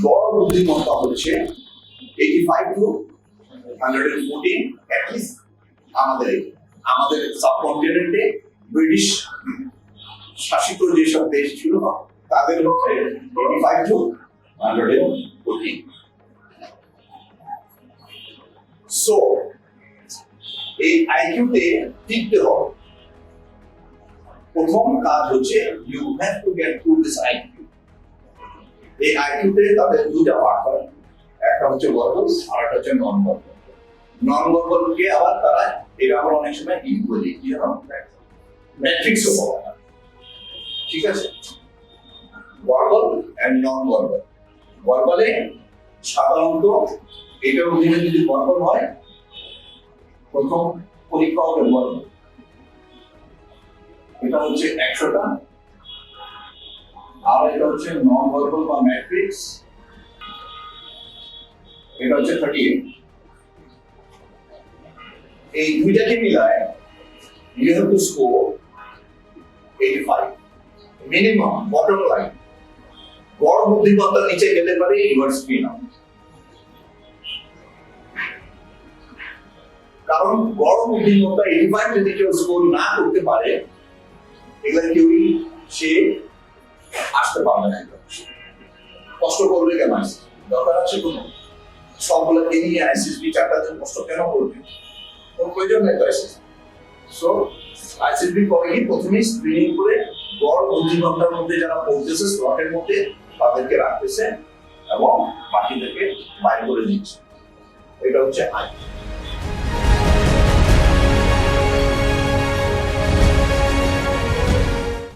গড় বুদ্ধিমত্তা হচ্ছে 85 to 114 at least আমাদের সাবকন্টিনেন্টে ব্রিটিশ শাসিত যেসব দেশ ছিল তাদের হচ্ছে 85 to 114। সো এই আইকিউতে টিকতে হবে। প্রথম কাজ হচ্ছে you have to get to this IQ. এই আইকিউতে তাদের দুইটা পার্ট হয়, একটা হচ্ছে ভার্বাল আর একটা হচ্ছে নন ভার্বাল। নন ভার্বালকে আবার তারা এটা আমরা অনেক সময় কি বলি, কি জানো, ম্যাট্রিক্সও বলা হয়। ঠিক আছে, ভার্বাল এন্ড নন ভার্বাল। ভার্বালে সাধারণত এটার অধীনে যদি ভার্বাল হয় প্রথম পরীক্ষা হবে ভার্বাল, এটা হচ্ছে 100টা, আর এটা হচ্ছে নন ভার্বাল বা ম্যাট্রিক্স, এটা হচ্ছে 38। এই দুইটাকে মিলায় you have to score 85 minimum. Bottom line, গড় বুদ্ধিমত্তার নিচে গেলে পারে ইউনিভার্স ফি নাও, কারণ গড় বুদ্ধিমত্তা 85 যদি কেউ স্কোর না করতে পারে এগুলা কেউই সে আসতে পারবে না। কষ্ট করবে কেন? দরকার আছে কোনো? সবগুলোকে নিয়ে আইসিএসবি 4টা দিন কষ্ট কেন করবে? কোন প্রয়োজন নেই তো আইসিএসবি। সো আইসিএসবি করে কি প্রথমেই স্ক্রিনিং করে গড় বুদ্ধিমত্তার মধ্যে যারা পড়তেছে স্লটের মধ্যে তাদেরকে রাখতেছে এবং বাকিদেরকে বাইর করে দিচ্ছে। এটা হচ্ছে আই।